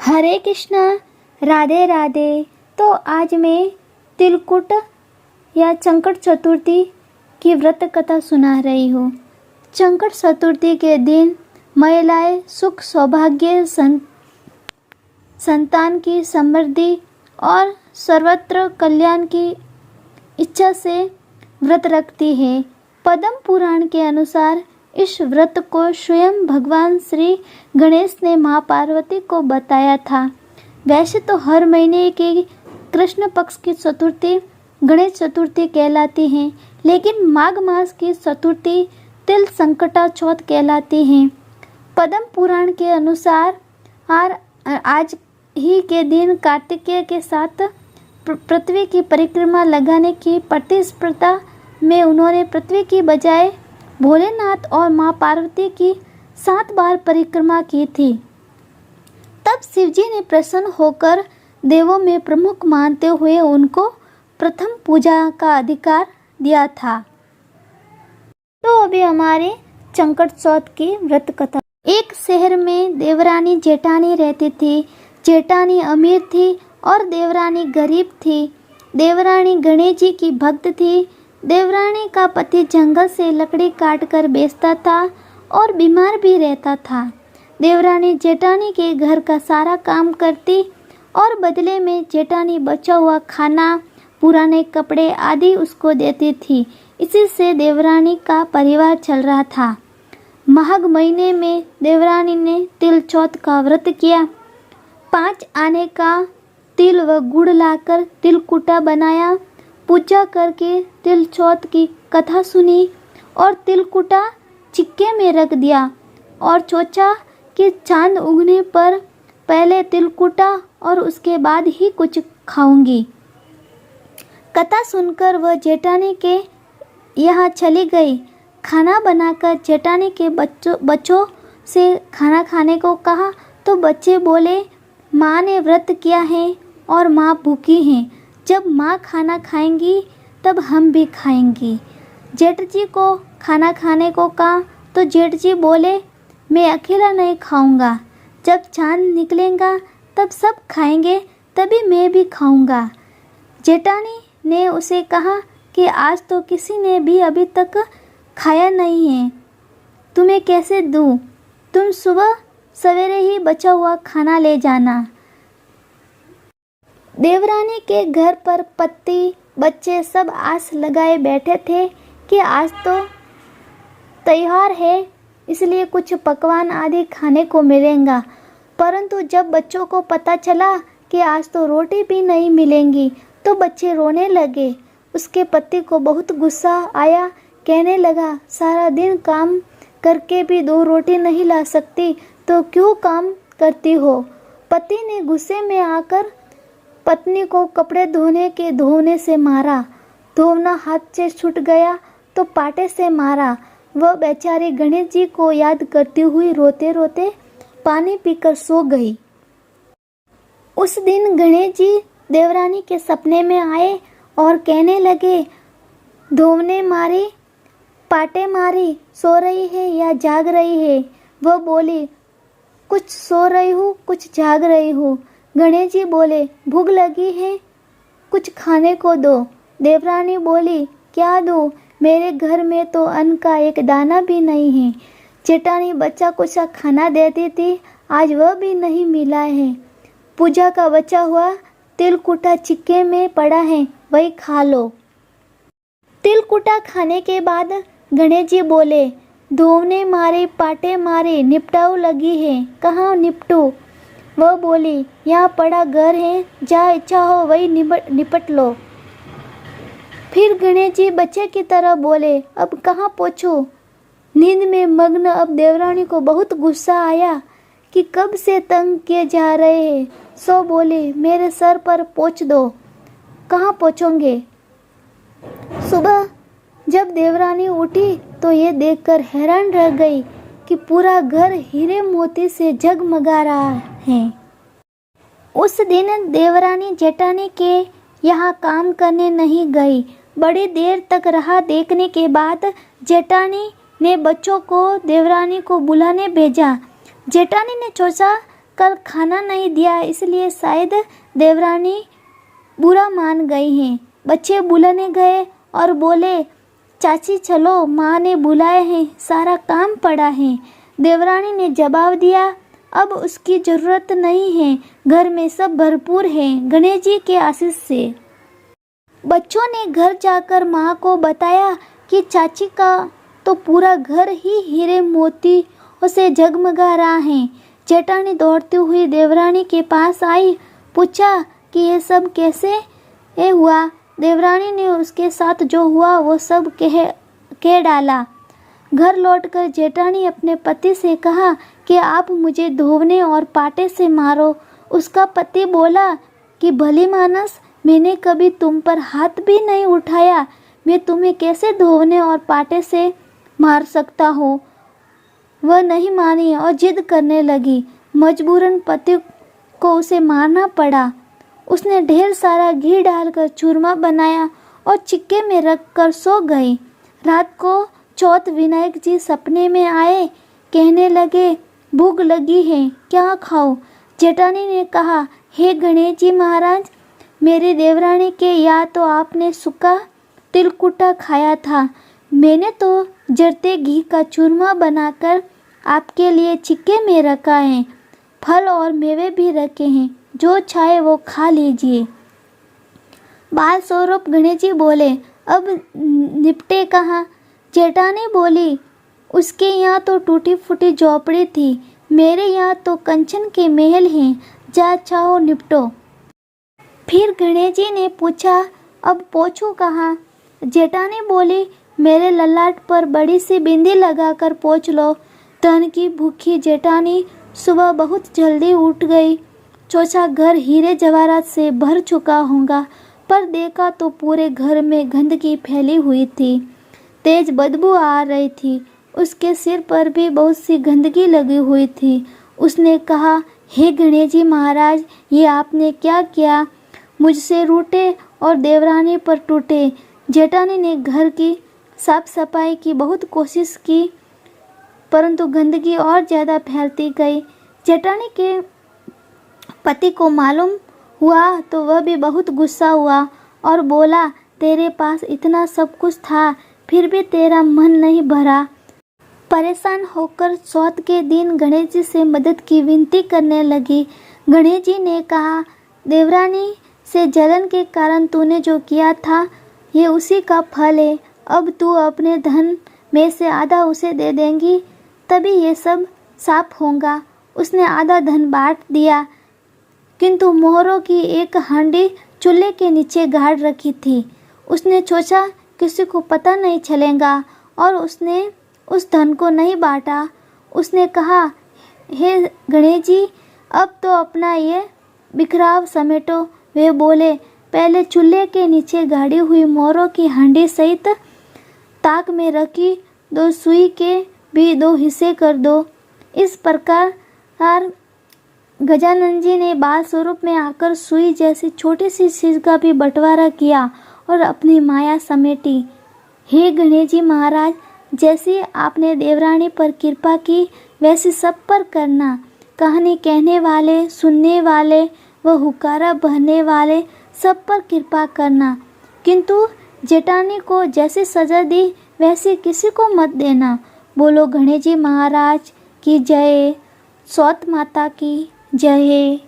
हरे कृष्णा, राधे राधे। तो आज मैं तिलकुट या संकट चतुर्थी की व्रत कथा सुना रही हूँ। संकट चतुर्थी के दिन महिलाएं सुख सौभाग्य संतान की समृद्धि और सर्वत्र कल्याण की इच्छा से व्रत रखती है। पद्म पुराण के अनुसार इस व्रत को स्वयं भगवान श्री गणेश ने माँ पार्वती को बताया था। वैसे तो हर महीने की कृष्ण पक्ष की चतुर्थी गणेश चतुर्थी कहलाती है, लेकिन माघ मास की चतुर्थी तिल संकटा चौथ कहलाती है। पद्म पुराण के अनुसार आज ही के दिन कार्तिकेय के साथ पृथ्वी की परिक्रमा लगाने की प्रतिस्पर्धा में उन्होंने पृथ्वी की बजाय भोलेनाथ और माँ पार्वती की 7 बार परिक्रमा की थी। तब शिवजी ने प्रसन्न होकर देवों में प्रमुख मानते हुए उनको प्रथम पूजा का अधिकार दिया था। तो अभी हमारे संकट चौथ की व्रत कथा। एक शहर में देवरानी जेठानी रहती थी। जेठानी अमीर थी और देवरानी गरीब थी। देवरानी गणेश जी की भक्त थी। देवरानी का पति जंगल से लकड़ी काट कर बेचता था और बीमार भी रहता था। देवरानी जेठानी के घर का सारा काम करती और बदले में जेठानी बचा हुआ खाना, पुराने कपड़े आदि उसको देती थी। इसी से देवरानी का परिवार चल रहा था। माघ महीने में देवरानी ने तिल चौथ का व्रत किया। 5 आने का तिल व गुड़ लाकर तिलकुटा बनाया। पूजा करके तिल चौथ की कथा सुनी और तिलकुटा चिक्के में रख दिया और सोचा कि चांद उगने पर पहले तिलकुटा और उसके बाद ही कुछ खाऊंगी। कथा सुनकर वह जेठानी के यहाँ चली गई। खाना बनाकर जेठानी के बच्चों से खाना खाने को कहा तो बच्चे बोले, माँ ने व्रत किया है और माँ भूखी हैं। जब माँ खाना खाएंगी तब हम भी खाएंगी। जेठ जी को खाना खाने को कहा तो जेठ जी बोले, मैं अकेला नहीं खाऊंगा। जब चांद निकलेगा तब सब खाएंगे, तभी मैं भी खाऊंगा। जेठानी ने उसे कहा कि आज तो किसी ने भी अभी तक खाया नहीं है, तुम्हें कैसे दूँ? तुम सुबह सवेरे ही बचा हुआ खाना ले जाना। देवरानी के घर पर पति बच्चे सब आस लगाए बैठे थे कि आज तो त्योहार है, इसलिए कुछ पकवान आदि खाने को मिलेगा। परंतु जब बच्चों को पता चला कि आज तो रोटी भी नहीं मिलेंगी तो बच्चे रोने लगे। उसके पति को बहुत गुस्सा आया। कहने लगा, सारा दिन काम करके भी 2 रोटी नहीं ला सकती तो क्यों काम करती हो? पति ने गुस्से में आकर पत्नी को कपड़े धोने से मारा। धोना हाथ से छूट गया तो पाटे से मारा। वह बेचारी गणेश जी को याद करती हुई रोते रोते पानी पीकर सो गई। उस दिन गणेश जी देवरानी के सपने में आए और कहने लगे, धोने मारी, पाटे मारी, सो रही है या जाग रही है? वह बोली, कुछ सो रही हूँ, कुछ जाग रही हूँ। गणेश जी बोले, भूख लगी है, कुछ खाने को दो। देवरानी बोली, क्या दूँ? मेरे घर में तो अन्न का एक दाना भी नहीं है। जेठानी बच्चा कुछ खाना देती थी, आज वह भी नहीं मिला है। पूजा का बचा हुआ तिलकुटा चिक्के में पड़ा है, वही खा लो। तिलकुटा खाने के बाद गणेश जी बोले, धोने मारे, पाटे मारे, निपटाऊ लगी है, कहाँ निपटू? वह बोली, यहाँ पड़ा घर है, जहाँ इच्छा हो वही निपट लो। फिर गणेश जी बच्चे की तरह बोले, अब कहाँ पहुँचूं? नींद में मग्न अब देवरानी को बहुत गुस्सा आया कि कब से तंग किए जा रहे हैं। सो बोले, मेरे सर पर पोंछ दो। कहाँ पहुँचोगे? सुबह जब देवरानी उठी तो ये देखकर हैरान रह गई कि पूरा घर हीरे मोती से जगमगा रहा है। उस दिन देवरानी जेठानी के यहाँ काम करने नहीं गई। बड़ी देर तक राह देखने के बाद जेठानी ने बच्चों को देवरानी को बुलाने भेजा। जेठानी ने सोचा कल खाना नहीं दिया, इसलिए शायद देवरानी बुरा मान गई हैं। बच्चे बुलाने गए और बोले, चाची चलो, माँ ने बुलाए हैं, सारा काम पड़ा है। देवरानी ने जवाब दिया, अब उसकी ज़रूरत नहीं है, घर में सब भरपूर है, गणेश जी के आशीष से। बच्चों ने घर जाकर माँ को बताया कि चाची का तो पूरा घर ही हीरे मोतियों से जगमगा रहा है। जेठानी दौड़ती हुई देवरानी के पास आई, पूछा कि ये सब कैसे हुआ। देवरानी ने उसके साथ जो हुआ वो सब कह डाला। घर लौटकर जेठानी अपने पति से कहा कि आप मुझे धोने और पाटे से मारो। उसका पति बोला कि भली मानस, मैंने कभी तुम पर हाथ भी नहीं उठाया, मैं तुम्हें कैसे धोने और पाटे से मार सकता हूँ। वह नहीं मानी और जिद करने लगी। मजबूरन पति को उसे मारना पड़ा। उसने ढेर सारा घी डालकर चूरमा बनाया और चिक्के में रखकर सो गई। रात को चौथ विनायक जी सपने में आए, कहने लगे, भूख लगी है, क्या खाओ। जेठानी ने कहा, हे गणेश जी महाराज, मेरी देवरानी के या तो आपने सूखा तिलकुटा खाया था, मैंने तो जरते घी का चूरमा बनाकर आपके लिए चिक्के में रखा है, फल और मेवे भी रखे हैं, जो चाहे वो खा लीजिए। बाल स्वरूप गणेश जी बोले, अब निपटे कहाँ। जेठानी बोली, उसके यहाँ तो टूटी फूटी झोपड़ी थी, मेरे यहाँ तो कंचन के महल हैं, जा चाहो निपटो। फिर गणेश जी ने पूछा, अब पोछूं कहाँ। जेठानी बोली, मेरे ललाट पर बड़ी सी बिंदी लगाकर पोंछ लो। धन की भूखी जेठानी सुबह बहुत जल्दी उठ गई। सोचा घर हीरे जवाहरात से भर चुका होगा, पर देखा तो पूरे घर में गंदगी फैली हुई थी, तेज बदबू आ रही थी। उसके सिर पर भी बहुत सी गंदगी लगी हुई थी। उसने कहा, हे गणेश जी महाराज, ये आपने क्या किया। मुझसे रूठे और देवरानी पर टूटे। जेठानी ने घर की साफ सफाई की बहुत कोशिश की, परंतु गंदगी और ज़्यादा फैलती गई। जेठानी के पति को मालूम हुआ तो वह भी बहुत गुस्सा हुआ और बोला, तेरे पास इतना सब कुछ था, फिर भी तेरा मन नहीं भरा। परेशान होकर चौथ के दिन गणेश जी से मदद की विनती करने लगी। गणेश जी ने कहा, देवरानी से जलन के कारण तूने जो किया था, ये उसी का फल है। अब तू अपने धन में से आधा उसे दे देंगी, तभी ये सब साफ होगा। उसने आधा धन बांट दिया, किंतु मोहरों की एक हांडी चूल्हे के नीचे गाड़ रखी थी। उसने सोचा किसी को पता नहीं चलेगा और उसने उस धन को नहीं बांटा। उसने कहा, हे गणेश जी, अब तो अपना ये बिखराव समेटो। वे बोले, पहले चूल्हे के नीचे गाड़ी हुई मोहरों की हांडी सहित ताक में रखी 2 सुई के भी 2 हिस्से कर दो। इस प्रकार गजानन जी ने बाल स्वरूप में आकर सुई जैसी छोटी सी चीज का भी बंटवारा किया और अपनी माया समेटी। हे गणेश जी महाराज, जैसी आपने देवरानी पर कृपा की, वैसी सब पर करना। कहानी कहने वाले, सुनने वाले व हुकारा बहने वाले सब पर कृपा करना, किंतु जेठानी को जैसी सजा दी वैसी किसी को मत देना। बोलो गणेश जी महाराज की जय, सौत माता की जय।